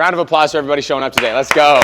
Round of applause for everybody showing up today. Let's go.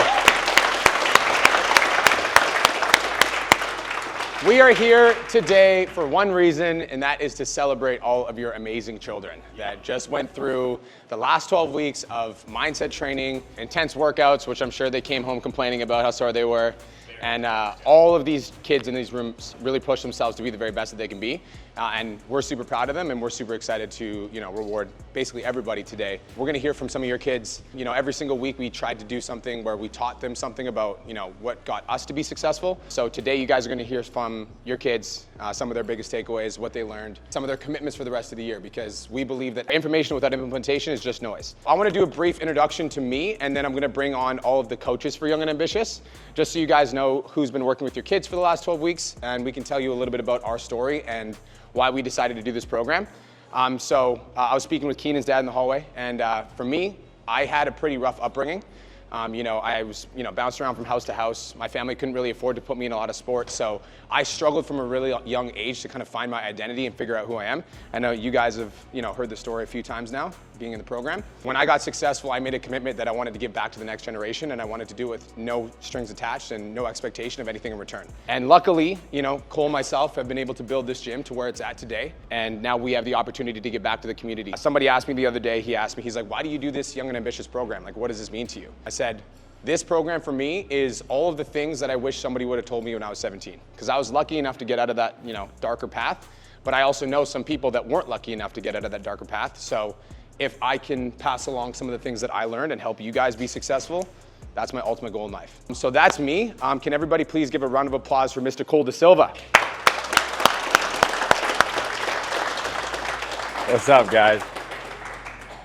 We are here today for one reason, and that is to celebrate all of your amazing children that just went through the last 12 weeks of mindset training, intense workouts, which I'm sure they came home complaining about how sore they were. And all of these kids in these rooms really push themselves to be the very best that they can be. And we're super proud of them, and we're super excited to, reward basically everybody today. We're gonna hear from some of your kids. Every single week we tried to do something where we taught them something about, what got us to be successful. So today you guys are gonna hear from your kids, some of their biggest takeaways, what they learned, some of their commitments for the rest of the year, because we believe that information without implementation is just noise. I wanna do a brief introduction to me, and then I'm gonna bring on all of the coaches for Young and Ambitious, just so you guys know who's been working with your kids for the last 12 weeks, and we can tell you a little bit about our story and why we decided to do this program. I was speaking with Keenan's dad in the hallway, and for me, I had a pretty rough upbringing. I was, bounced around from house to house. My family couldn't really afford to put me in a lot of sports, so I struggled from a really young age to kind of find my identity and figure out who I am. I know you guys have, heard the story a few times now, being in the program. When I got successful, I made a commitment that I wanted to give back to the next generation, and I wanted to do it with no strings attached and no expectation of anything in return. And luckily, Cole and myself have been able to build this gym to where it's at today, and now we have the opportunity to give back to the community. Somebody asked me the other day, he's like, why do you do this Young and Ambitious program? Like, what does this mean to you? I said, this program for me is all of the things that I wish somebody would have told me when I was 17. Because I was lucky enough to get out of that, darker path, but I also know some people that weren't lucky enough to get out of that darker path. So if I can pass along some of the things that I learned and help you guys be successful, that's my ultimate goal in life. So that's me. Can everybody please give a round of applause for Mr. Cole Da Silva? What's up, guys?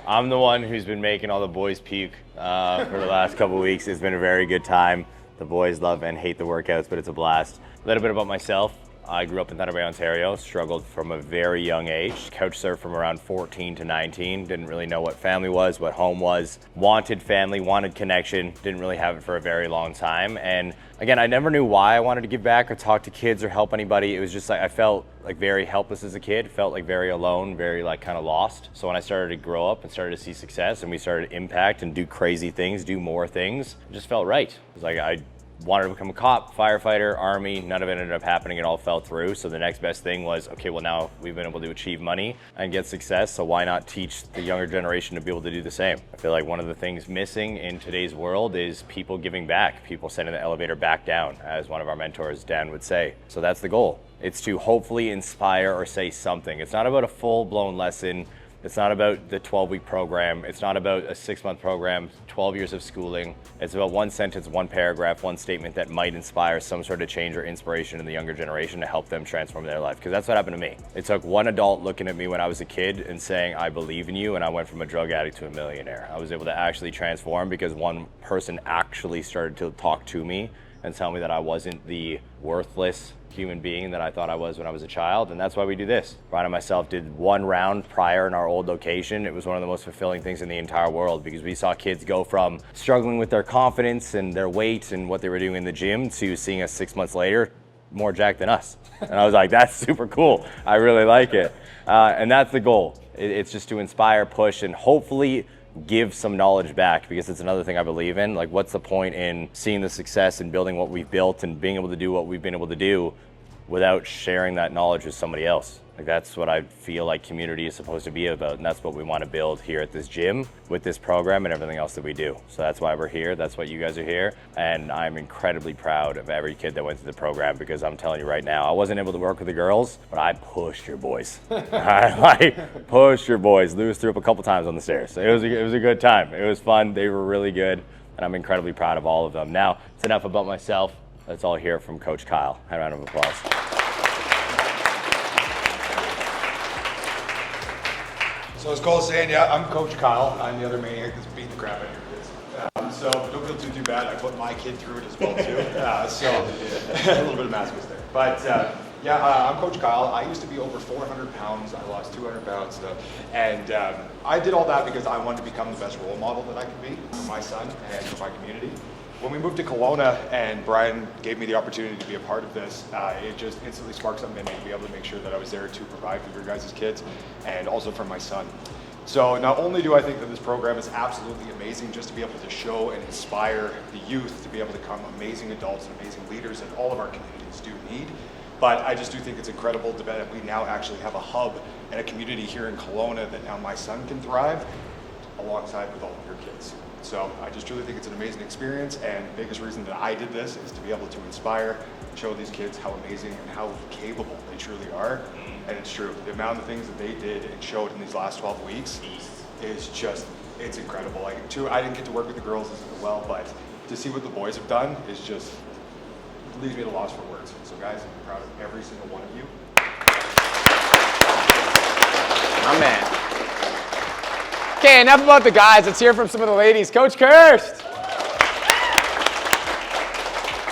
I'm the one who's been making all the boys puke for the last couple weeks. It's been a very good time. The boys love and hate the workouts, but it's a blast. A little bit about myself. I grew up in Thunder Bay, Ontario, struggled from a very young age, couch surfed from around 14 to 19, didn't really know what family was, what home was, wanted family, wanted connection, didn't really have it for a very long time. And again, I never knew why I wanted to give back or talk to kids or help anybody. It was just like I felt like very helpless as a kid, felt like very alone, very like kind of lost. So when I started to grow up and started to see success and we started to impact and do crazy things, do more things, it just felt right. It was like I wanted to become a cop, firefighter, army, none of it ended up happening, it all fell through. So the next best thing was, okay, well now we've been able to achieve money and get success, so why not teach the younger generation to be able to do the same? I feel like one of the things missing in today's world is people giving back, people sending the elevator back down, as one of our mentors, Dan, would say. So that's the goal. It's to hopefully inspire or say something. It's not about a full-blown lesson. It's not about the 12-week program. It's not about a 6-month program, 12 years of schooling. It's about one sentence, one paragraph, one statement that might inspire some sort of change or inspiration in the younger generation to help them transform their life. Because that's what happened to me. It took one adult looking at me when I was a kid and saying, I believe in you, and I went from a drug addict to a millionaire. I was able to actually transform because one person actually started to talk to me and tell me that I wasn't the worthless human being that I thought I was when I was a child, and that's why we do this. Brian and myself did one round prior in our old location. It was one of the most fulfilling things in the entire world because we saw kids go from struggling with their confidence and their weight and what they were doing in the gym to seeing us 6 months later more jacked than us. And I was like, that's super cool. I really like it. And that's the goal. It's just to inspire, push, and hopefully give some knowledge back, because it's another thing I believe in. Like, what's the point in seeing the success and building what we've built and being able to do what we've been able to do without sharing that knowledge with somebody else? Like, that's what I feel like community is supposed to be about, and that's what we want to build here at this gym with this program and everything else that we do. So that's why we're here, that's why you guys are here, and I'm incredibly proud of every kid that went through the program, because I'm telling you right now, I wasn't able to work with the girls, but I pushed your boys. I pushed your boys. Lewis threw up a couple times on the stairs. It was a good time. It was fun. They were really good, and I'm incredibly proud of all of them. Now, it's enough about myself. Let's all hear from Coach Kyle. A round of applause. So as Cole's saying, yeah, I'm Coach Kyle. I'm the other maniac that's beating the crap out of your kids. So don't feel too bad. I put my kid through it as well too. A little bit of masochist there. But I'm Coach Kyle. I used to be over 400 pounds. I lost 200 pounds. And I did all that because I wanted to become the best role model that I could be for my son and for my community. When we moved to Kelowna and Brian gave me the opportunity to be a part of this, it just instantly sparked something in me to be able to make sure that I was there to provide for your guys' kids and also for my son. So not only do I think that this program is absolutely amazing just to be able to show and inspire the youth to be able to become amazing adults and amazing leaders that all of our communities do need, but I just do think it's incredible that we now actually have a hub and a community here in Kelowna that now my son can thrive alongside with all of your kids. So I just truly think it's an amazing experience, and the biggest reason that I did this is to be able to inspire, show these kids how amazing and how capable they truly are. And it's true, the amount of things that they did and showed in these last 12 weeks is just, it's incredible. Like, I didn't get to work with the girls as well, but to see what the boys have done is just, it leaves me at a loss for words. So guys, I'm proud of every single one of you. My man. Okay, enough about the guys. Let's hear from some of the ladies. Coach Kirst.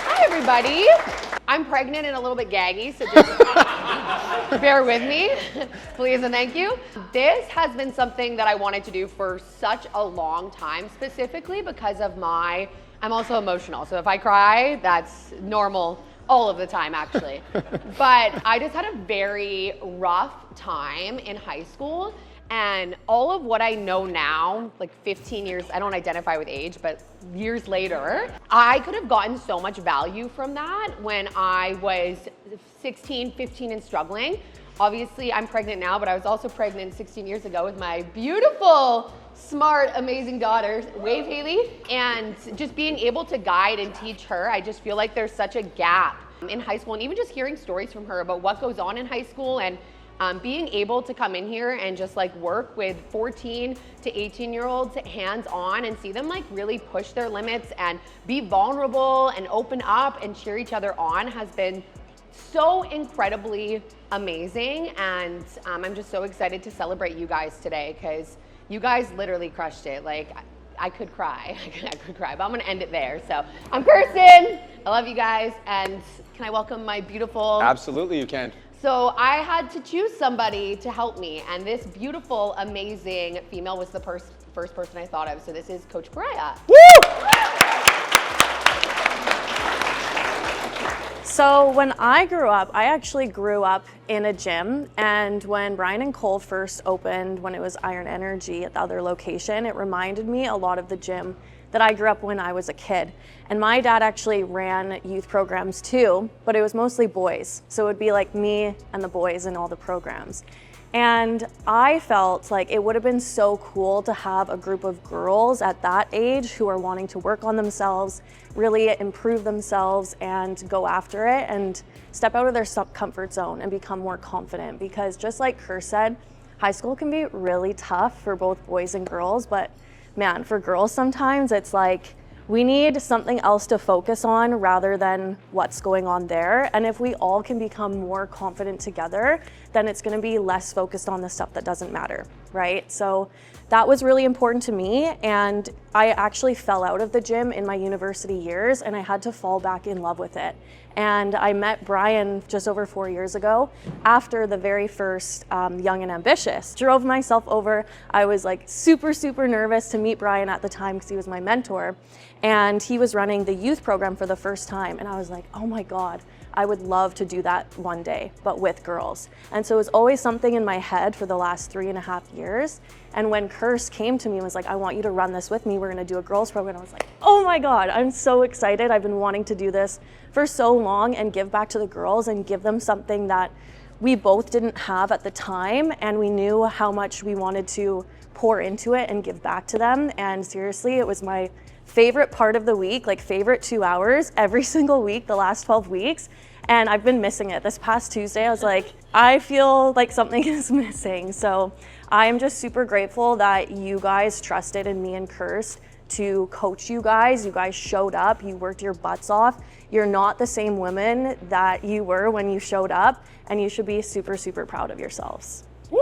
Hi, everybody. I'm pregnant and a little bit gaggy, so just bear with me, please and thank you. This has been something that I wanted to do for such a long time, specifically because of I'm also emotional. So if I cry, that's normal all of the time, actually. But I just had a very rough time in high school. And all of what I know now, like 15 years, I don't identify with age, but years later, I could have gotten so much value from that when I was 16, 15 and struggling. Obviously, I'm pregnant now, but I was also pregnant 16 years ago with my beautiful, smart, amazing daughter, Wave Haley. And just being able to guide and teach her, I just feel like there's such a gap in high school, and even just hearing stories from her about what goes on in high school, and being able to come in here and just like work with 14 to 18-year-olds hands-on and see them like really push their limits and be vulnerable and open up and cheer each other on has been so incredibly amazing. And I'm just so excited to celebrate you guys today, because you guys literally crushed it. Like, I could cry, I could cry, but I'm gonna end it there. So I'm Kirsten, I love you guys, and can I welcome my beautiful... Absolutely, you can. So I had to choose somebody to help me, and this beautiful, amazing female was the first person I thought of. So this is Coach Pariah. Woo! So when I grew up, I actually grew up in a gym, and when Brian and Cole first opened, when it was Iron Energy at the other location, it reminded me a lot of the gym that I grew up when I was a kid. And my dad actually ran youth programs too, but it was mostly boys. So it would be like me and the boys in all the programs. And I felt like it would have been so cool to have a group of girls at that age who are wanting to work on themselves, really improve themselves and go after it and step out of their comfort zone and become more confident. Because just like Kerr said, high school can be really tough for both boys and girls, but man, for girls sometimes it's like we need something else to focus on rather than what's going on there. And if we all can become more confident together, then it's gonna be less focused on the stuff that doesn't matter, right? So that was really important to me, and I actually fell out of the gym in my university years, and I had to fall back in love with it. And I met Brian just over 4 years ago after the very first Young and Ambitious. Drove myself over. I was like super nervous to meet Brian at the time because he was my mentor. And he was running the youth program for the first time. And I was like, oh my God, I would love to do that one day, but with girls. And so it was always something in my head for the last 3.5 years. And when Kirst came to me and was like, I want you to run this with me, we're gonna do a girls program, I was like, oh my God, I'm so excited. I've been wanting to do this for so long and give back to the girls and give them something that we both didn't have at the time, and we knew how much we wanted to pour into it and give back to them. And seriously, it was my favorite part of the week, like favorite 2 hours every single week, the last 12 weeks. And I've been missing it. This past Tuesday, I was like, I feel like something is missing. So I'm just super grateful that you guys trusted in me and Kirst to coach you guys. You guys showed up, you worked your butts off. You're not the same women that you were when you showed up, and you should be super proud of yourselves. Woo!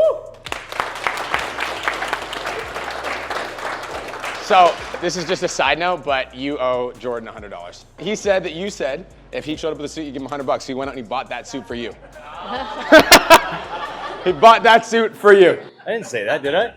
So this is just a side note, but you owe Jordan $100. He said that you said if he showed up with a suit, you give him $100. So he went out and he bought that suit for you. He bought that suit for you. I didn't say that, did I?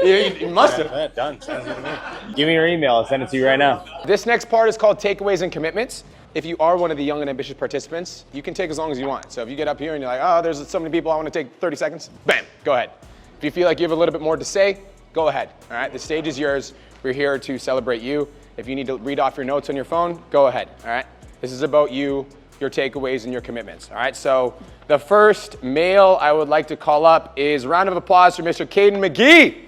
You must have. Yeah, done. Sounds good to me. Give me your email. I'll send it to you right now. This next part is called takeaways and commitments. If you are one of the young and ambitious participants, you can take as long as you want. So if you get up here and you're like, oh, there's so many people, I want to take 30 seconds, bam, go ahead. If you feel like you have a little bit more to say, go ahead. All right, the stage is yours. We're here to celebrate you. If you need to read off your notes on your phone, go ahead. All right, this is about you, your takeaways, and your commitments. All right, so the first male I would like to call up is a round of applause for Mr. Caden McGee.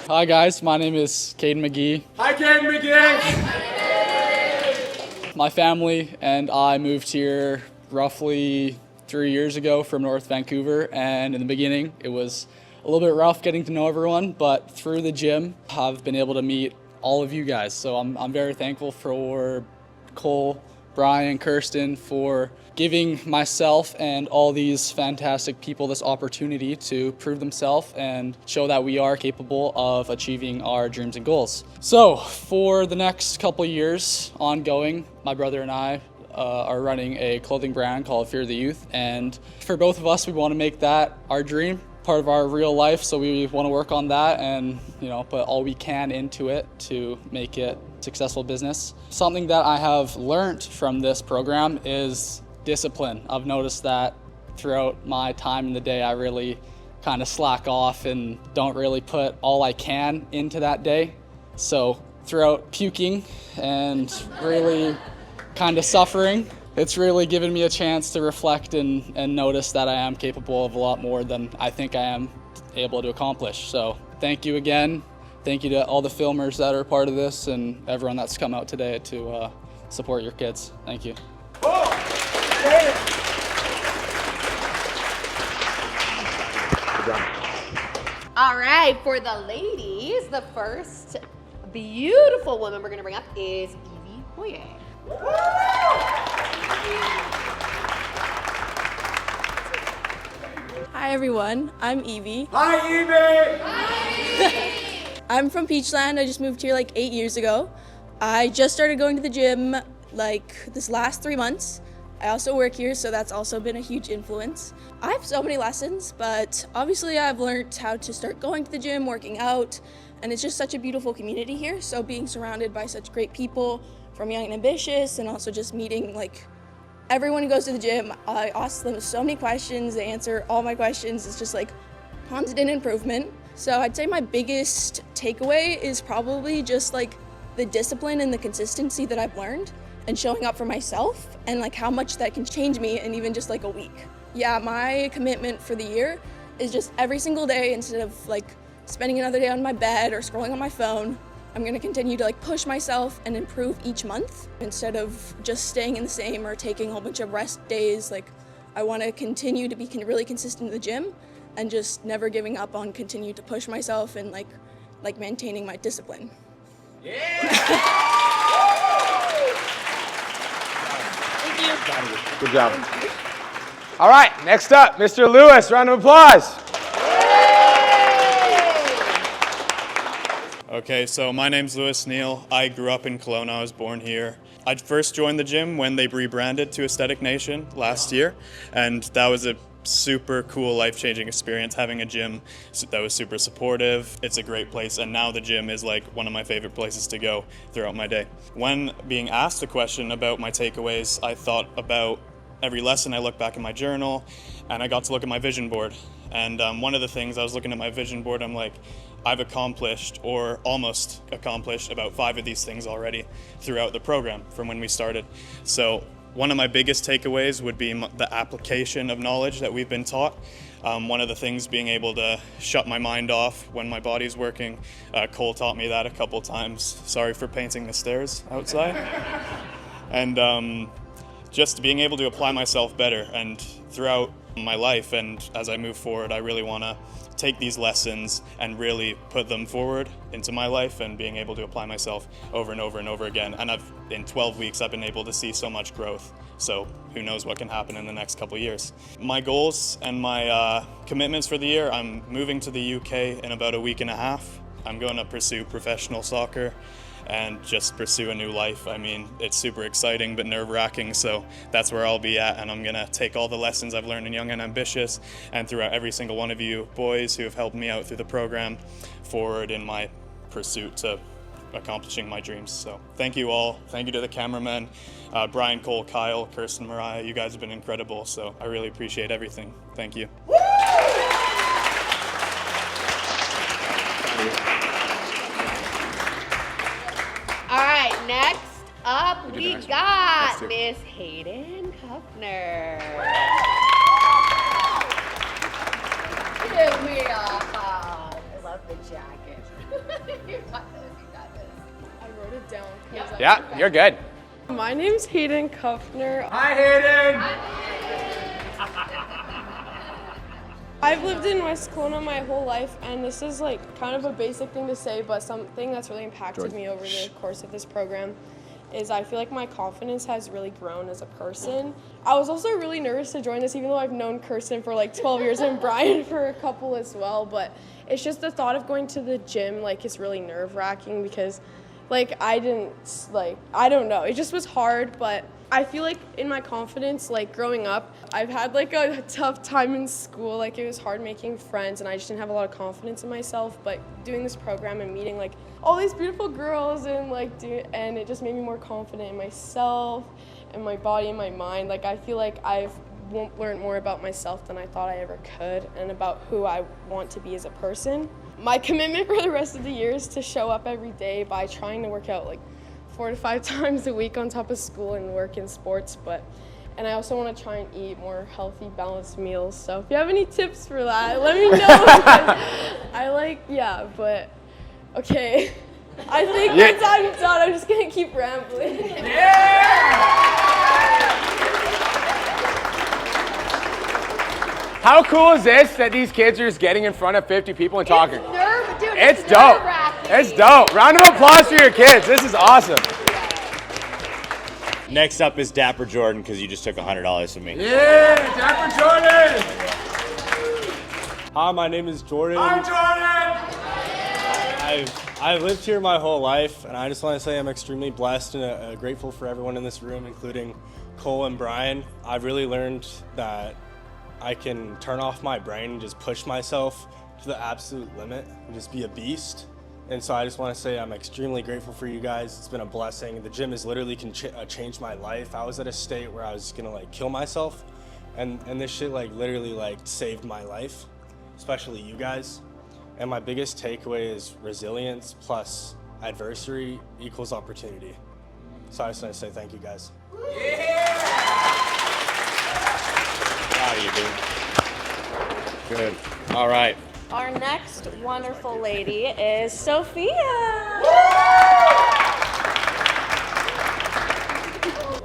Hi guys, my name is Caden McGee. Hi, Caden McGee. My family and I moved here roughly 3 years ago from North Vancouver, and in the beginning it was a little bit rough getting to know everyone, but through the gym I've been able to meet all of you guys. So I'm very thankful for Cole, Brian, Kirsten for giving myself and all these fantastic people this opportunity to prove themselves and show that we are capable of achieving our dreams and goals. So for the next couple years ongoing, my brother and I are running a clothing brand called Fear the Youth, and for both of us we want to make that our dream, part of our real life, so we want to work on that and put all we can into it to make it a successful business. Something that I have learned from this program is discipline. I've noticed that throughout my time in the day I really kind of slack off and don't really put all I can into that day. So throughout puking and really kind of suffering, it's really given me a chance to reflect and notice that I am capable of a lot more than I think I am able to accomplish. So thank you again. Thank you to all the filmers that are part of this and everyone that's come out today to support your kids. Thank you. All right, for the ladies, the first beautiful woman we're gonna bring up is Evie Hoyer. Hi everyone, I'm Evie. Hi, Evie. I'm from Peachland. I just moved here like 8 years ago. I just started going to the gym like this last 3 months. I also work here, so that's also been a huge influence. I have so many lessons, but obviously I've learned how to start going to the gym, working out, and it's just such a beautiful community here. So being surrounded by such great people from Young and Ambitious, and also just meeting like everyone who goes to the gym, I ask them so many questions, they answer all my questions. It's just like constant improvement. So I'd say my biggest takeaway is probably just like the discipline and the consistency that I've learned and showing up for myself and like how much that can change me in even just like a week. Yeah, my commitment for the year is just every single day, instead of like spending another day on my bed or scrolling on my phone, I'm gonna continue to like push myself and improve each month instead of just staying in the same or taking a whole bunch of rest days. Like I wanna continue to be really consistent in the gym and just never giving up on continue to push myself and like maintaining my discipline. Good job. All right, next up, Mr. Lewis. Round of applause. Okay, so my name's Lewis Neal. I grew up in Kelowna. I was born here. I first joined the gym when they rebranded to Aesthetic Nation last year, and that was a super cool, life-changing experience, having a gym that was super supportive. It's a great place, and now the gym is like one of my favorite places to go throughout my day. When being asked a question about my takeaways, I thought about every lesson. I looked back in my journal, and I got to look at my vision board. And one of the things I was looking at my vision board, I'm like, I've accomplished or almost accomplished about 5 of these things already throughout the program from when we started. So one of my biggest takeaways would be the application of knowledge that we've been taught. One of the things being able to shut my mind off when my body's working. Cole taught me that a couple times. Sorry for painting the stairs outside. And just being able to apply myself better and throughout my life, and as I move forward, I really want to take these lessons and really put them forward into my life and being able to apply myself over and over and over again. And in 12 weeks, I've been able to see so much growth. So who knows what can happen in the next couple of years. My goals and my commitments for the year, I'm moving to the UK in about a week and a half. I'm going to pursue professional soccer and just pursue a new life. I mean, it's super exciting but nerve-wracking, so that's where I'll be at, and I'm gonna take all the lessons I've learned in Young and Ambitious and throughout every single one of you boys who have helped me out through the program forward in my pursuit to accomplishing my dreams. So thank you all. Thank you to the cameramen, Brian, Cole, Kyle, Kirsten, Mariah. You guys have been incredible. So I really appreciate everything. Thank you. All right, next up we next one. got Next two. Miss Hayden Kuffner. Give me a hug. I love the jacket. You got this, you got this. I wrote it down. Yeah, you're good. My name's Hayden Kuffner. Hi, Hayden. I've lived in West Kelowna my whole life, and this is like kind of a basic thing to say, but something that's really impacted me over the course of this program is I feel like my confidence has really grown as a person. I was also really nervous to join this, even though I've known Kirsten for like 12 years and Brian for a couple as well, but it's just the thought of going to the gym like is really nerve-wracking because like I don't know, it just was hard, but I feel like in my confidence, like growing up, I've had like a tough time in school, like it was hard making friends and I just didn't have a lot of confidence in myself, but doing this program and meeting like all these beautiful girls and and it just made me more confident in myself and my body and my mind. Like I feel like I've learned more about myself than I thought I ever could and about who I want to be as a person. My commitment for the rest of the year is to show up every day by trying to work out like 4 to 5 times a week on top of school and work in sports, and I also want to try and eat more healthy, balanced meals. So if you have any tips for that, let me know. But okay. I think once I'm done, I'm just gonna keep rambling. How cool is this that these kids are just getting in front of 50 people and talking? It's dope. nerve-wracking. It's dope. Round of applause for your kids. This is awesome. Next up is Dapper Jordan, because you just took $100 from me. Yeah, Dapper Jordan. Hi, my name is Jordan. Hi, Jordan. I've lived here my whole life, and I just want to say I'm extremely blessed and grateful for everyone in this room, including Cole and Brian. I've really learned that I can turn off my brain and just push myself to the absolute limit and just be a beast. And so I just want to say I'm extremely grateful for you guys. It's been a blessing. The gym has literally changed my life. I was at a state where I was gonna like kill myself, and this shit like literally like saved my life, especially you guys. And my biggest takeaway is resilience plus adversity equals opportunity. So I just want to say thank you guys. Proud of you, dude. Good. All right. Our next wonderful lady is Sophia.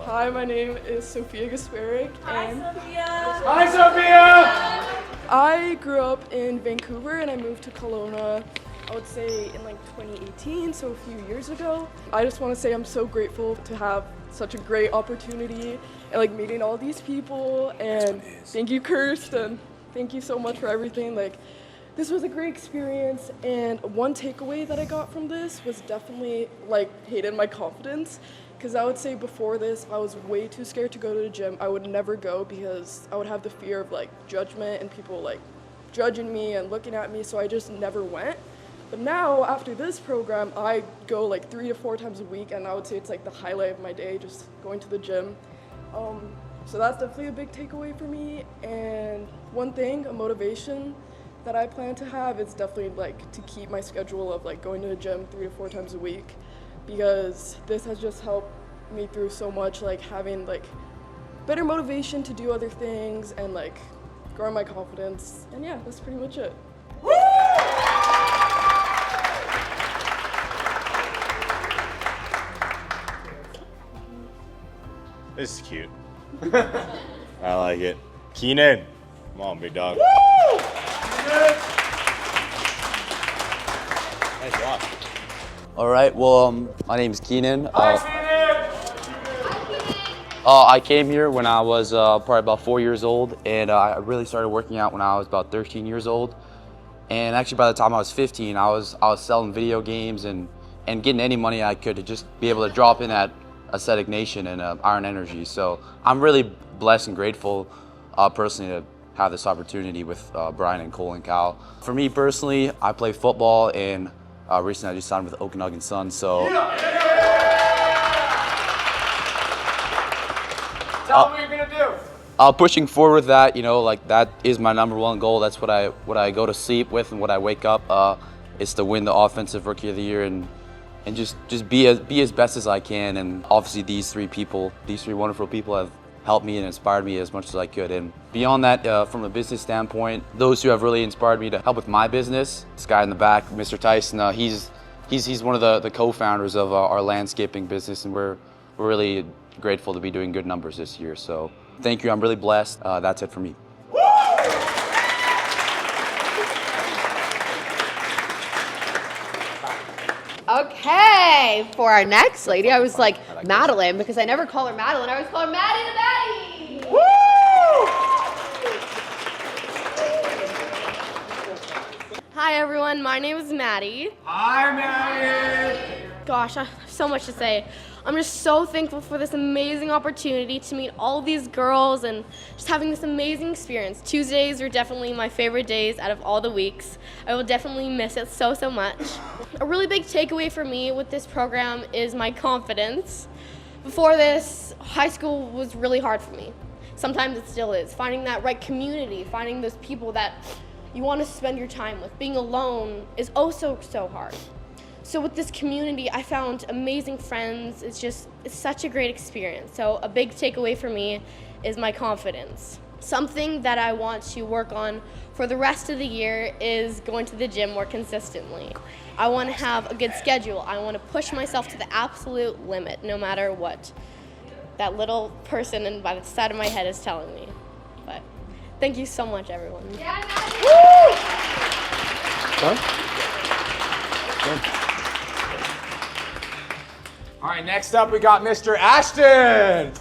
Hi, my name is Sophia Gasparic, and Hi, Sophia. I grew up in Vancouver and I moved to Kelowna, I would say in like 2018, so a few years ago. I just want to say I'm so grateful to have such a great opportunity and like meeting all these people, and thank you, Kirsten. Thank you so much for everything. Like, this was a great experience, and one takeaway that I got from this was definitely like Hayden, my confidence. Because I would say before this, I was way too scared to go to the gym. I would never go because I would have the fear of like judgment and people like judging me and looking at me, so I just never went. But now, after this program, I go like 3 to 4 times a week, and I would say it's like the highlight of my day, just going to the gym. So that's definitely a big takeaway for me. And one thing, a motivation that I plan to have is definitely like to keep my schedule of like going to the gym 3 to 4 times a week, because this has just helped me through so much, like having like better motivation to do other things and like growing my confidence. And yeah, that's pretty much it. This is cute. I like it. Keenan. Come on, big dog. Nice walk. All right, well, my name's Keenan. I came here when I was probably about 4 years old, and I really started working out when I was about 13 years old. And actually, by the time I was 15, I was selling video games and getting any money I could to just be able to drop in at Aesthetic Nation and Iron Energy. So I'm really blessed and grateful personally to have this opportunity with Brian and Cole and Kyle. For me personally, I play football, and Recently, I just signed with Okanagan Sun, so. Tell them what you're gonna do. Pushing forward with that, you know, like that is my #1 goal. That's what I go to sleep with and what I wake up. Is to win the Offensive Rookie of the Year and just be as best as I can. And obviously these three wonderful people have helped me and inspired me as much as I could. And beyond that, from a business standpoint, those who have really inspired me to help with my business, this guy in the back, Mr. Tyson, he's one of the co-founders of our landscaping business, and we're really grateful to be doing good numbers this year. So thank you, I'm really blessed. That's it for me. Okay, for our next lady, I was like Madeline because I never call her Madeline. I always call her Maddie the Maddie. Woo! Hi everyone, my name is Maddie. Hi, Maddie. Gosh, I have so much to say. I'm just so thankful for this amazing opportunity to meet all these girls and just having this amazing experience. Tuesdays are definitely my favorite days out of all the weeks. I will definitely miss it so much. A really big takeaway for me with this program is my confidence. Before this, high school was really hard for me. Sometimes it still is. Finding that right community, finding those people that you want to spend your time with. Being alone is so hard. So with this community, I found amazing friends. It's such a great experience. So a big takeaway for me is my confidence. Something that I want to work on for the rest of the year is going to the gym more consistently. I want to have a good schedule. I want to push myself to the absolute limit, no matter what that little person by the side of my head is telling me. But thank you so much, everyone. Yeah, All right, next up we got Mr. Ashton.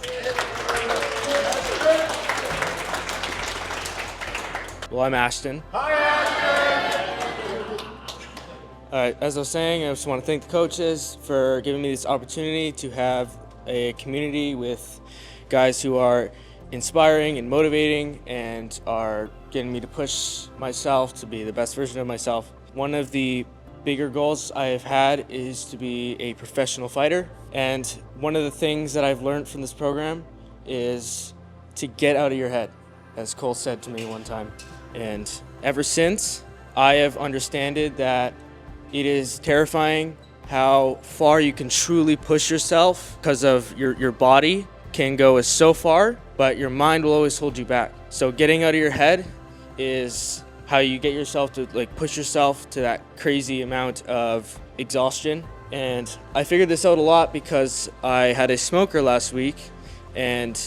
Well, I'm Ashton. Hi, Ashton. All right, as I was saying, I just want to thank the coaches for giving me this opportunity to have a community with guys who are inspiring and motivating and are getting me to push myself to be the best version of myself. One of the bigger goals I have had is to be a professional fighter. And one of the things that I've learned from this program is to get out of your head, as Cole said to me one time. And ever since, I have understood that it is terrifying how far you can truly push yourself because of your body can go so far, but your mind will always hold you back. So getting out of your head is how you get yourself to push yourself to that crazy amount of exhaustion. And I figured this out a lot because I had a smoker last week and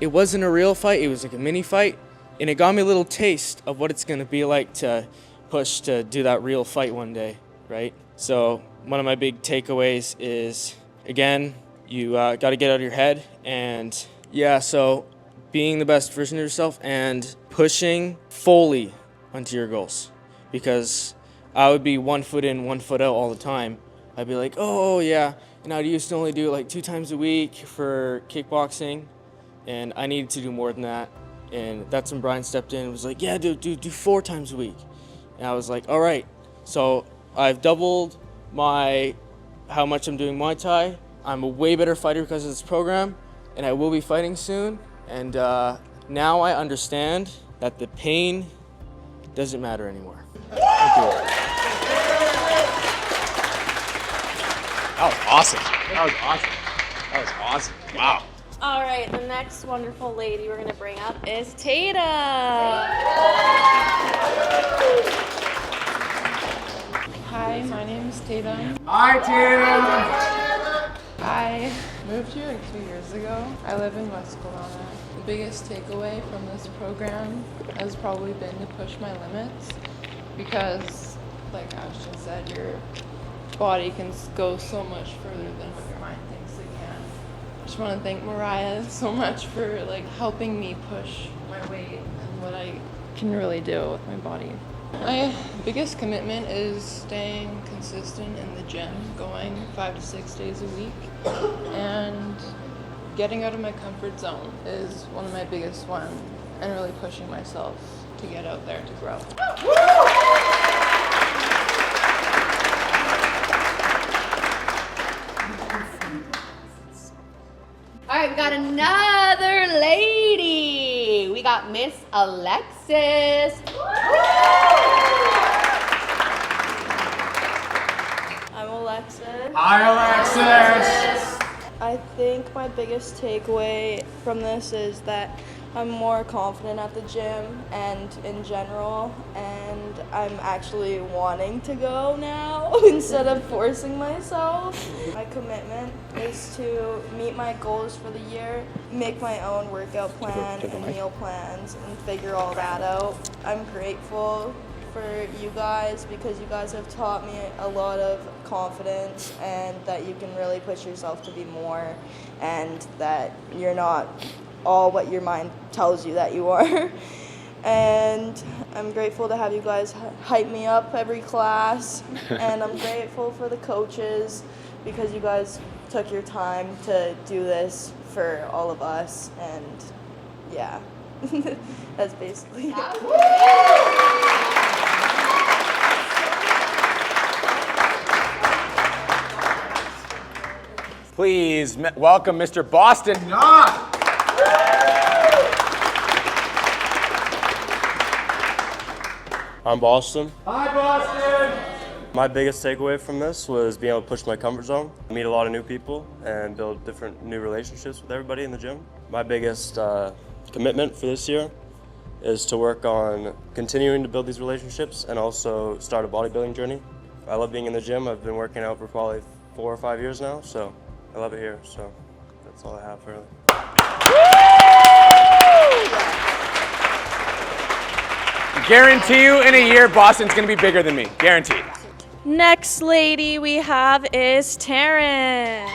it wasn't a real fight, it was like a mini fight. And it got me a little taste of what it's gonna be like to push to do that real fight one day, right? So one of my big takeaways is, again, you gotta get out of your head. And yeah, so being the best version of yourself and pushing fully onto your goals, because I would be 1 foot in, 1 foot out all the time. I'd be like, oh yeah, and I used to only do 2 times a week for kickboxing, and I needed to do more than that. And that's when Brian stepped in and was like, yeah, do 4 times a week. And I was like, all right. So I've doubled how much I'm doing Muay Thai. I'm a way better fighter because of this program, and I will be fighting soon. And now I understand that the pain doesn't matter anymore. Thank you. That was awesome. That was awesome. That was awesome. Wow. All right, the next wonderful lady we're gonna bring up is Tata. Hi, my name is Tatum. Hi, Tatum. I moved here 2 years ago. I live in West Kelowna. The biggest takeaway from this program has probably been to push my limits because, like Ashton said, your body can go so much further than what your mind thinks it can. I just want to thank Mariah so much for helping me push my weight and what I can really do with my body. My biggest commitment is staying consistent in the gym, going 5 to 6 days a week, and getting out of my comfort zone is one of my biggest ones, and really pushing myself to get out there to grow. got Miss Alexis. I'm Alexis. Hi, Alexis. I think my biggest takeaway from this is that I'm more confident at the gym and in general, and I'm actually wanting to go now instead of forcing myself. My commitment is to meet my goals for the year, make my own workout plan and meal plans, and figure all that out. I'm grateful for you guys because you guys have taught me a lot of confidence and that you can really push yourself to be more and that you're not all what your mind tells you that you are. And I'm grateful to have you guys hype me up every class, and I'm grateful for the coaches because you guys took your time to do this for all of us, and yeah, that's basically it. Please welcome Mr. Boston. I'm Boston. Hi, Boston. My biggest takeaway from this was being able to push my comfort zone, meet a lot of new people, and build different new relationships with everybody in the gym. My biggest commitment for this year is to work on continuing to build these relationships and also start a bodybuilding journey. I love being in the gym. I've been working out for probably 4 or 5 years now, so I love it here. So that's all I have, really. Guarantee you in a year, Boston's gonna be bigger than me. Guaranteed. Next lady we have is Taryn.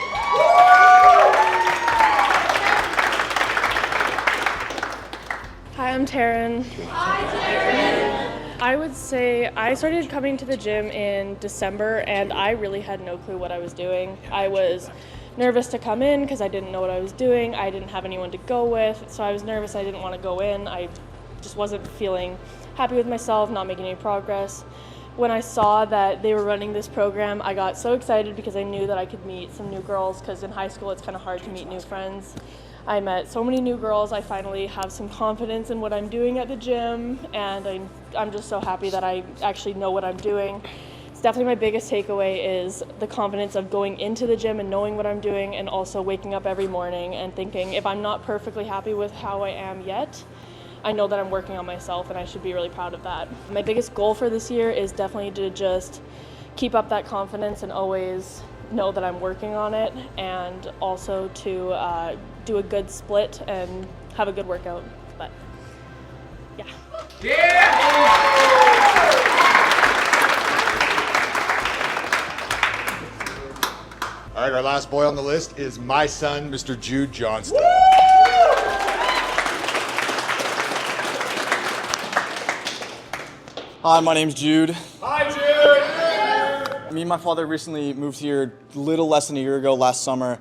Hi, I'm Taryn. Hi, Taryn. I would say I started coming to the gym in December and I really had no clue what I was doing. I was nervous to come in because I didn't know what I was doing. I didn't have anyone to go with, so I was nervous. I didn't want to go in. I just wasn't feeling happy with myself, not making any progress. When I saw that they were running this program, I got so excited because I knew that I could meet some new girls, because in high school it's kind of hard to meet new friends. I met so many new girls. I finally have some confidence in what I'm doing at the gym, and I'm just so happy that I actually know what I'm doing. It's definitely my biggest takeaway is the confidence of going into the gym and knowing what I'm doing, and also waking up every morning and thinking if I'm not perfectly happy with how I am yet, I know that I'm working on myself and I should be really proud of that. My biggest goal for this year is definitely to just keep up that confidence and always know that I'm working on it, and also to do a good split and have a good workout. But yeah. All right, our last boy on the list is my son, Mr. Jude Johnston. Hi, my name's Jude. Hi, Jude. Me and my father recently moved here a little less than a year ago, last summer,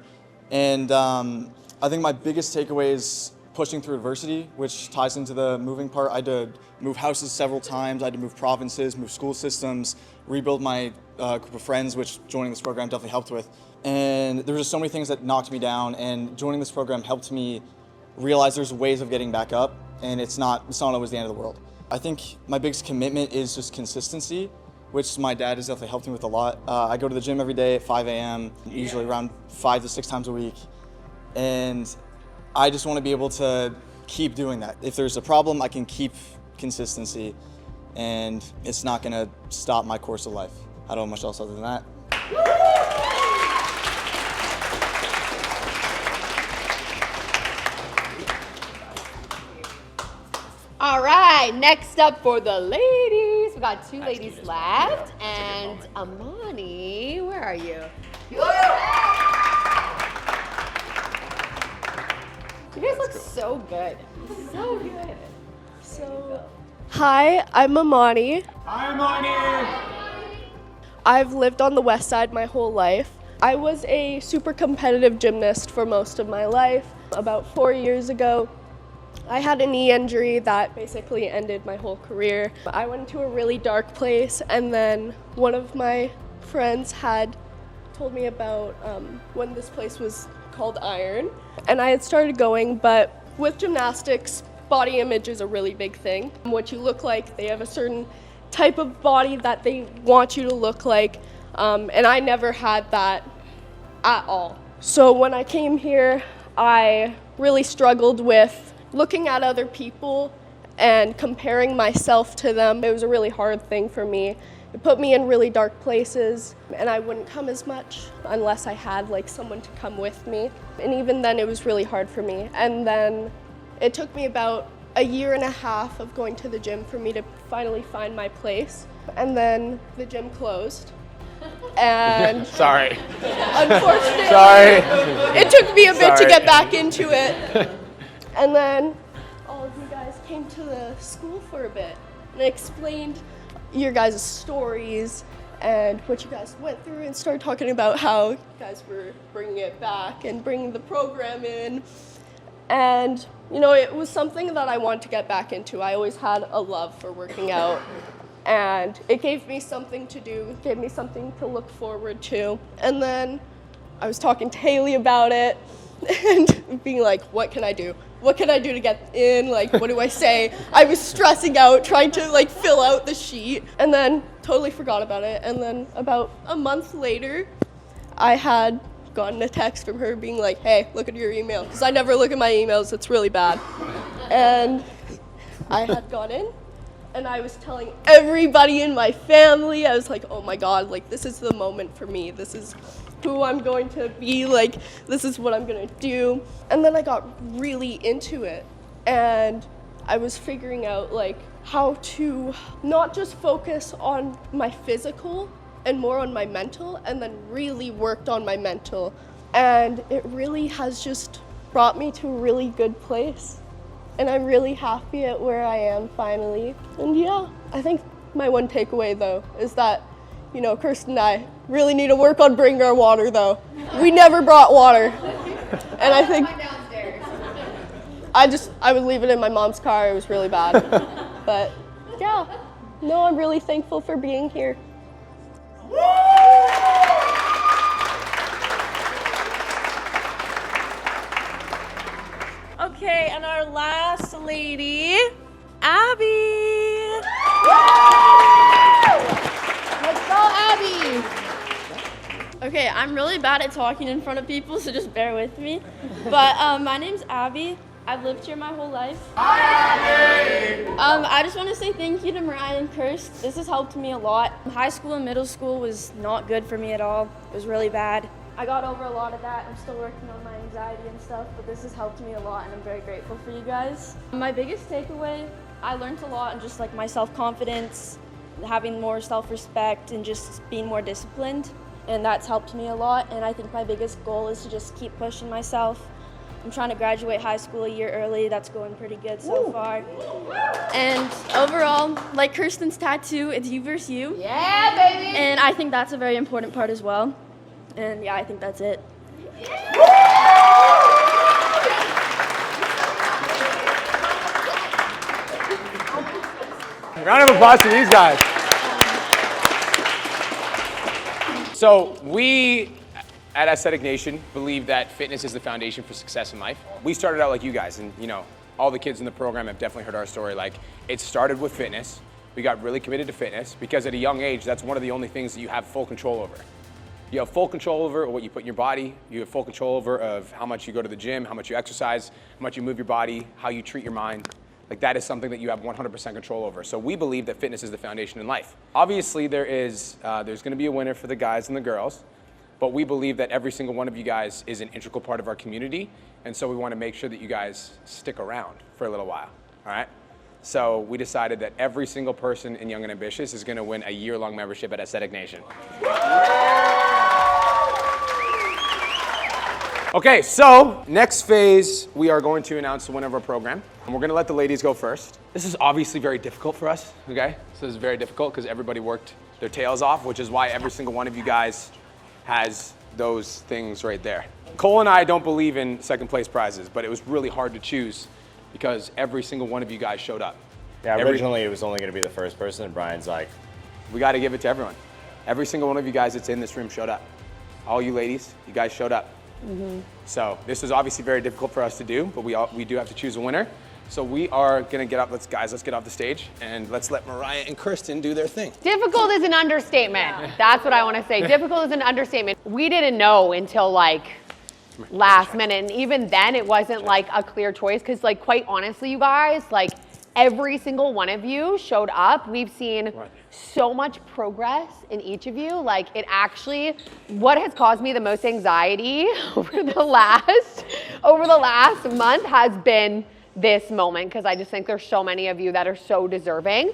and I think my biggest takeaway is pushing through adversity, which ties into the moving part. I had to move houses several times. I had to move provinces, move school systems, rebuild my group of friends, which joining this program definitely helped with. And there were just so many things that knocked me down, and joining this program helped me realize there's ways of getting back up, and it's not always the end of the world. I think my biggest commitment is just consistency, which my dad has definitely helped me with a lot. I go to the gym every day at 5 a.m., usually around 5 to 6 times a week. And I just want to be able to keep doing that. If there's a problem, I can keep consistency, and it's not going to stop my course of life. I don't know much else other than that. All right, next up for the ladies, we got 2 ladies left, and Amani, where are you? You guys look so good. So good. Hi, I'm Amani. Hi, Amani. I've lived on the west side my whole life. I was a super competitive gymnast for most of my life. About 4 years ago, I had a knee injury that basically ended my whole career. I went to a really dark place, and then one of my friends had told me about when this place was called Iron, and I had started going, but with gymnastics, body image is a really big thing. What you look like, they have a certain type of body that they want you to look like, and I never had that at all. So when I came here, I really struggled with looking at other people and comparing myself to them. It was a really hard thing for me. It put me in really dark places, and I wouldn't come as much unless I had like someone to come with me. And even then it was really hard for me. And then it took me about a year and a half of going to the gym for me to finally find my place. And then the gym closed. And Sorry. Unfortunately, Sorry. It took me a bit to Sorry. get back into it. And then all of you guys came to the school for a bit and explained your guys' stories and what you guys went through, and started talking about how you guys were bringing it back and bringing the program in. And, you know, it was something that I wanted to get back into. I always had a love for working out, and it gave me something to do, it gave me something to look forward to. And then I was talking to Haley about it and being like, what can I do? What can I do to get in? Like, what do I say? I was stressing out, trying to like fill out the sheet, and then totally forgot about it. And then about a month later, I had gotten a text from her being like, hey, look at your email. Because I never look at my emails, it's really bad. And I had gone in, and I was telling everybody in my family, I was like, oh my God, like this is the moment for me. This is who I'm going to be, like this is what I'm gonna do. And then I got really into it, and I was figuring out like how to not just focus on my physical and more on my mental, and then really worked on my mental. And it really has just brought me to a really good place. And I'm really happy at where I am finally. And yeah, I think my one takeaway though is that, you know, Kirsten and I really need to work on bringing our water though. We never brought water. And I think I would leave it in my mom's car. It was really bad. But yeah, no, I'm really thankful for being here. Okay, and our last lady, Abby. Let's go, Abby! Okay, I'm really bad at talking in front of people, so just bear with me. But my name's Abby. I've lived here my whole life. Hi, Abby! I just want to say thank you to Mariah and Kirst. This has helped me a lot. High school and middle school was not good for me at all. It was really bad. I got over a lot of that. I'm still working on my anxiety and stuff, but this has helped me a lot, and I'm very grateful for you guys. My biggest takeaway, I learned a lot in just like my self-confidence, having more self-respect, and just being more disciplined, and that's helped me a lot. And I think my biggest goal is to just keep pushing myself. I'm trying to graduate high school a year early. That's going pretty good so far. And overall, like Kirsten's tattoo, it's you versus you. Yeah, baby! And I think that's a very important part as well. And yeah, I think that's it. Round of applause to these guys. So we at Aesthetic Nation believe that fitness is the foundation for success in life. We started out like you guys, and you know, all the kids in the program have definitely heard our story. Like, it started with fitness. We got really committed to fitness because at a young age, that's one of the only things that you have full control over. You have full control over what you put in your body. You have full control over of how much you go to the gym, how much you exercise, how much you move your body, how you treat your mind. Like, that is something that you have 100% control over. So we believe that fitness is the foundation in life. Obviously, there's going to be a winner for the guys and the girls, but we believe that every single one of you guys is an integral part of our community, and so we want to make sure that you guys stick around for a little while, all right? So we decided that every single person in Young and Ambitious is going to win a year-long membership at Aesthetic Nation. Okay, so next phase, we are going to announce the winner of our program. And we're going to let the ladies go first. This is obviously very difficult for us, okay? So this is very difficult because everybody worked their tails off, which is why every single one of you guys has those things right there. Cole and I don't believe in second place prizes, but it was really hard to choose because every single one of you guys showed up. Yeah, originally it was only going to be the first person, and Brian's like, we got to give it to everyone. Every single one of you guys that's in this room showed up. All you ladies, you guys showed up. So this was obviously very difficult for us to do, but we do have to choose a winner. So we are gonna get up, let's get off the stage and let's let Mariah and Kristen do their thing. Difficult is an understatement. That's what I want to say. Difficult is an understatement. We didn't know until like last minute, and even then it wasn't like a clear choice, because like quite honestly, you guys, like every single one of you showed up. We've seen so much progress in each of you. Like it actually, what has caused me the most anxiety over the last month has been this moment, because I just think there's so many of you that are so deserving.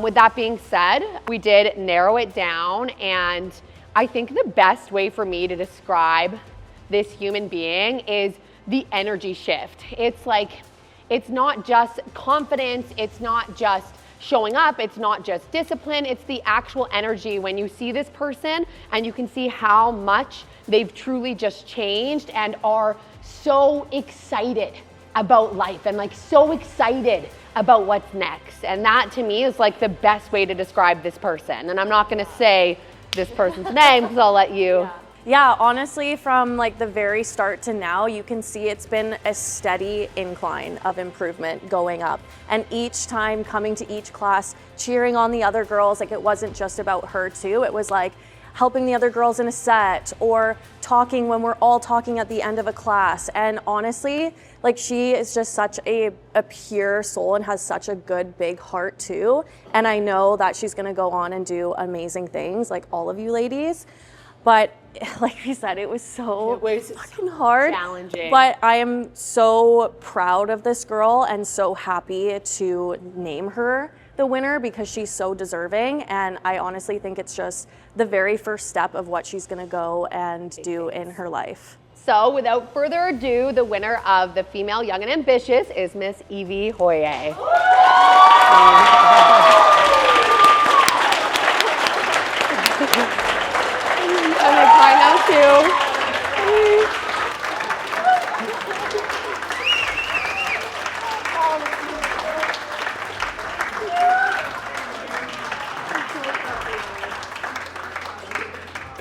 With that being said, we did narrow it down, and I think the best way for me to describe this human being is the energy shift. It's like, it's not just confidence, it's not just showing up, it's not just discipline, it's the actual energy when you see this person and you can see how much they've truly just changed and are so excited about life and like so excited about what's next. And that to me is like the best way to describe this person. And I'm not gonna say this person's name because I'll let you. Yeah, honestly, from like the very start to now, you can see it's been a steady incline of improvement going up. And each time coming to each class, cheering on the other girls, like it wasn't just about her too. It was like helping the other girls in a set or talking when we're all talking at the end of a class. And honestly, like she is just such a pure soul and has such a good big heart too. And I know that she's gonna go on and do amazing things like all of you ladies. But like we said, it was so fucking hard. Challenging. But I am so proud of this girl and so happy to name her the winner because she's so deserving. And I honestly think it's just the very first step of what she's gonna go and do in her life. So without further ado, the winner of the Female Young and Ambitious is Miss Evie Hoye. I'm gonna cry now too.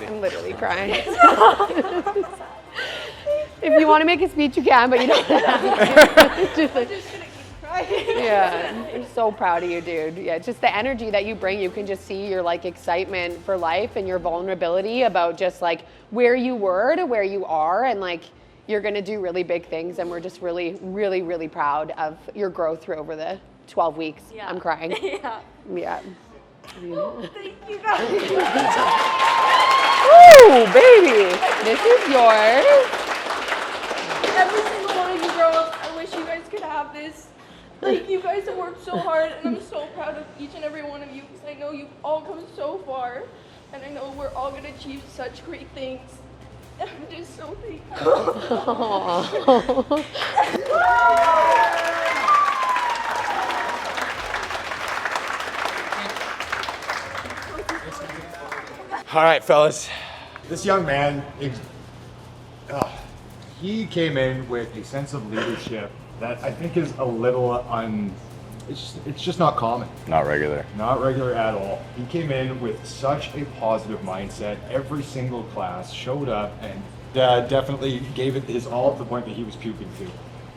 I'm literally crying. If you want to make a speech, you can, but you don't have to. Yeah, I'm so proud of you, dude. Yeah, just the energy that you bring, you can just see your like excitement for life and your vulnerability about just like where you were to where you are, and like you're gonna do really big things, and we're just really, really, really proud of your growth through over the 12 weeks. Yeah. I'm crying. Yeah. Yeah. Thank you guys. Ooh, baby, this is yours. Every single one of you girls, I wish you guys could have this. Like, you guys have worked so hard, and I'm so proud of each and every one of you, because I know you've all come so far, and I know we're all going to achieve such great things. And I'm just so thankful. All right, fellas. This young man, he came in with a sense of leadership that I think is a little it's just not common. Not regular. Not regular at all. He came in with such a positive mindset. Every single class showed up and definitely gave it his all to the point that he was puking too.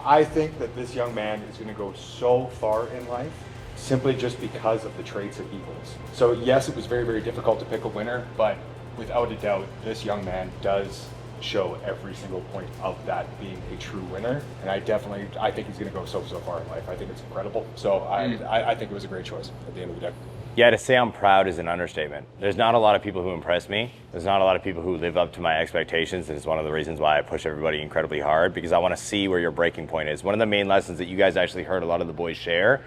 I think that this young man is going to go so far in life simply just because of the traits of equals. So yes, it was very, very difficult to pick a winner, but without a doubt, this young man does show every single point of that being a true winner. And I think he's going to go so far in life. I think it's incredible. So I think it was a great choice at the end of the day. Yeah, to say I'm proud is an understatement. There's not a lot of people who impress me. There's not a lot of people who live up to my expectations, and it's one of the reasons why I push everybody incredibly hard, because I want to see where your breaking point is. One of the main lessons that you guys actually heard a lot of the boys share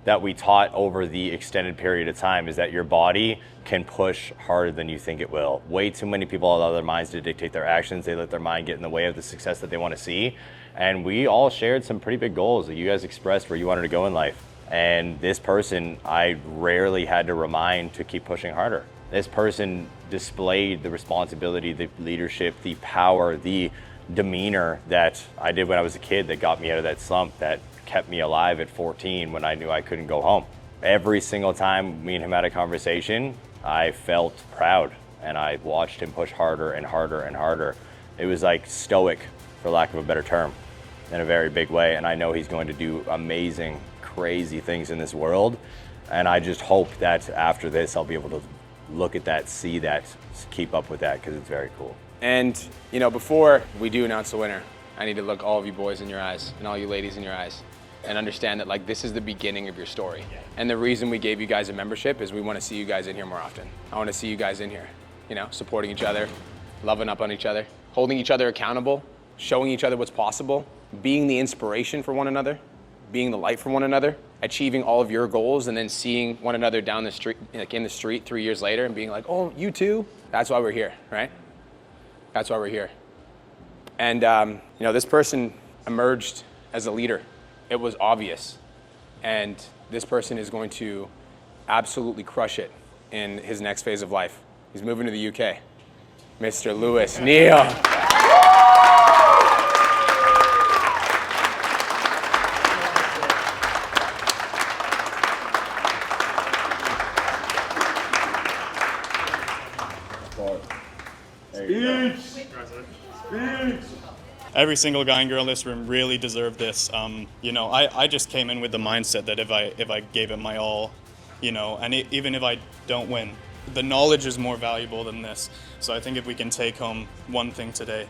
that we taught over the extended period of time is that your body can push harder than you think it will. Way too many people allow their minds to dictate their actions. They let their mind get in the way of the success that they want to see. And we all shared some pretty big goals that you guys expressed where you wanted to go in life. And this person, I rarely had to remind to keep pushing harder. This person displayed the responsibility, the leadership, the power, the demeanor that I did when I was a kid that got me out of that slump, that kept me alive at 14 when I knew I couldn't go home. Every single time me and him had a conversation, I felt proud, and I watched him push harder and harder and harder. It was like stoic, for lack of a better term. in a very big way, and I know he's going to do amazing, crazy things in this world. And I just hope that after this, I'll be able to look at that, see that, keep up with that, because it's very cool. And, you know, before we do announce the winner, I need to look all of you boys in your eyes and all you ladies in your eyes and understand that, like, this is the beginning of your story. And the reason we gave you guys a membership is we want to see you guys in here more often. I want to see you guys in here, you know, supporting each other, loving up on each other, holding each other accountable, showing each other what's possible, being the inspiration for one another, being the light for one another, achieving all of your goals, and then seeing one another down the street, like in the street 3 years later and being like, oh, you too? That's why we're here, right? That's why we're here. And, you know, this person emerged as a leader. It was obvious. And this person is going to absolutely crush it in his next phase of life. He's moving to the UK. Mr. Lewis Neal. Every single guy and girl in this room really deserved this. You know, I just came in with the mindset that if I gave it my all, you know, and even if I don't win, the knowledge is more valuable than this. So I think if we can take home one thing today,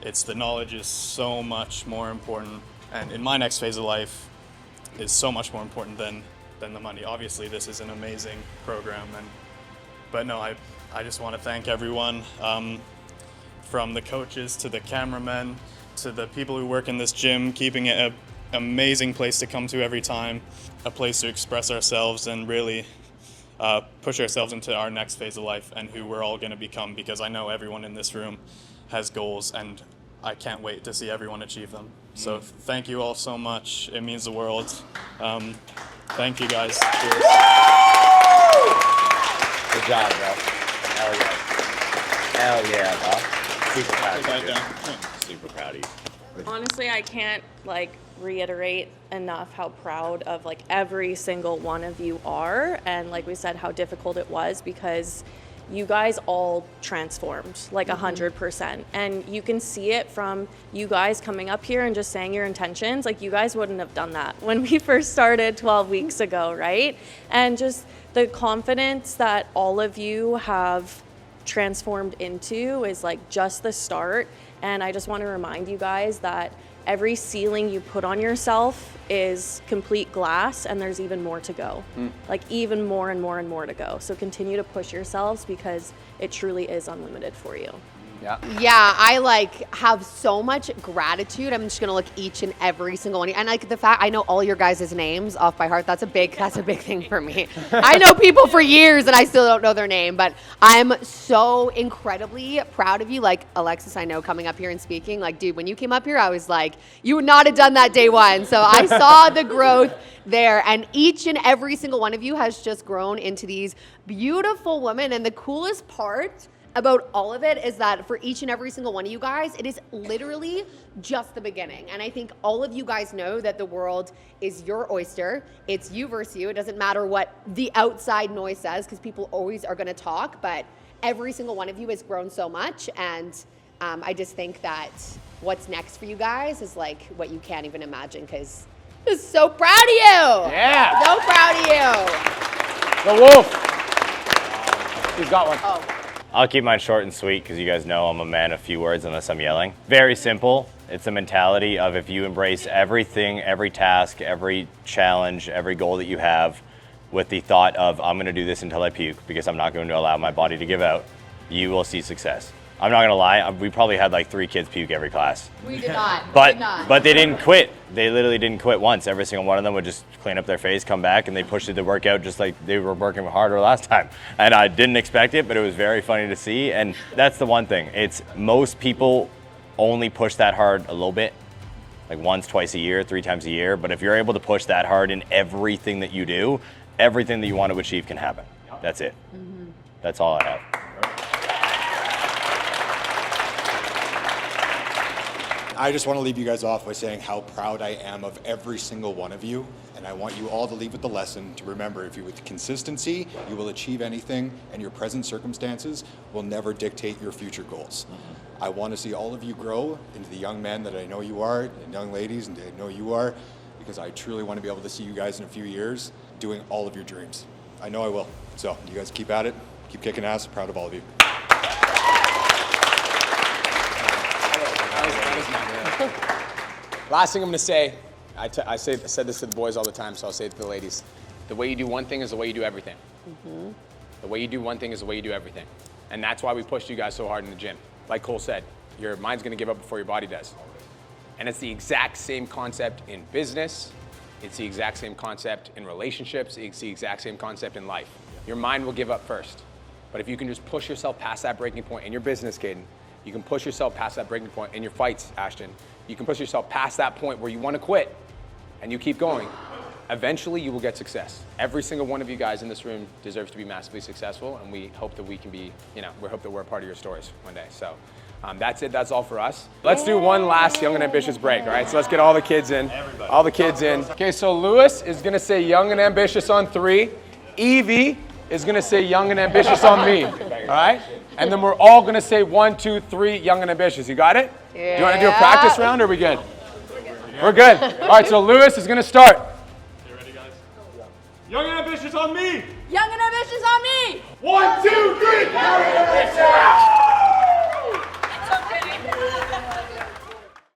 it's the knowledge is so much more important, and in my next phase of life is so much more important than the money. Obviously, this is an amazing program, but no, I just want to thank everyone, from the coaches to the cameramen to the people who work in this gym, keeping it an amazing place to come to every time, a place to express ourselves and really push ourselves into our next phase of life and who we're all going to become, because I know everyone in this room has goals and I can't wait to see everyone achieve them. So thank you all so much. It means the world. Thank you guys. Cheers. Good job, bro. Hell yeah. Hell yeah, bro. Super proud of you. Super proud of you. Honestly, I can't reiterate enough how proud of every single one of you are, and like we said, how difficult it was, because you guys all transformed 100%, and you can see it from you guys coming up here and just saying your intentions. You guys wouldn't have done that when we first started 12 weeks ago, right? And just the confidence that all of you have transformed into is just the start. And I just want to remind you guys that every ceiling you put on yourself is complete glass, and there's even more to go. Even more and more and more to go. So continue to push yourselves, because it truly is unlimited for you. Yeah, I have so much gratitude. I'm just gonna look each and every single one. And the fact I know all your guys' names off by heart, that's a big thing for me. I know people for years and I still don't know their name, but I'm so incredibly proud of you. Alexis, I know coming up here and speaking, dude, when you came up here, I was you would not have done that day one. So I saw the growth there, and each and every single one of you has just grown into these beautiful women. And the coolest part about all of it is that for each and every single one of you guys, it is literally just the beginning. And I think all of you guys know that the world is your oyster. It's you versus you. It doesn't matter what the outside noise says, because people always are gonna talk, but every single one of you has grown so much. And I just think that what's next for you guys is what you can't even imagine, because I'm so proud of you. Yeah. So proud of you. The wolf. He's got one. Oh. I'll keep mine short and sweet, because you guys know I'm a man of few words unless I'm yelling. Very simple. It's a mentality of, if you embrace everything, every task, every challenge, every goal that you have with the thought of, I'm going to do this until I puke, because I'm not going to allow my body to give out, you will see success. I'm not going to lie, we probably had 3 kids puke every class. We did not. But they didn't quit. They literally didn't quit once. Every single one of them would just clean up their face, come back, and they pushed through the workout just like they were working harder last time. And I didn't expect it, but it was very funny to see. And that's the one thing. It's most people only push that hard a little bit, once, twice a year, 3 times a year. But if you're able to push that hard in everything that you do, everything that you want to achieve can happen. That's it. That's all I have. I just want to leave you guys off by saying how proud I am of every single one of you. And I want you all to leave with the lesson to remember, if you with consistency, you will achieve anything, and your present circumstances will never dictate your future goals. I want to see all of you grow into the young men that I know you are, and young ladies, and I know you are, because I truly want to be able to see you guys in a few years doing all of your dreams. I know I will. So you guys keep at it, keep kicking ass. Proud of all of you. Last thing I'm gonna say, I said this to the boys all the time, so I'll say it to the ladies. The way you do one thing is the way you do everything. The way you do one thing is the way you do everything. And that's why we pushed you guys so hard in the gym. Like Cole said, your mind's gonna give up before your body does. And it's the exact same concept in business. It's the exact same concept in relationships. It's the exact same concept in life. Your mind will give up first. But if you can just push yourself past that breaking point in your business, Caden, you can push yourself past that breaking point in your fights, Ashton. You can push yourself past that point where you want to quit, and you keep going. Eventually, you will get success. Every single one of you guys in this room deserves to be massively successful, and we hope that we can be, we hope that we're a part of your stories one day. So that's it. That's all for us. Let's do one last Young and Ambitious break, all right? So let's get all the kids in. Everybody. All the kids in. Okay, so Lewis is going to say Young and Ambitious on 3. Evie is going to say Young and Ambitious on me, all right? And then we're all going to say 1, 2, 3, Young and Ambitious. You got it? Yeah. Do you want to do a practice round, or are we good? We're good. All right, so Lewis is going to start. You ready, guys? Young and Ambitious on me! Young and Ambitious on me! 1, 2, 3!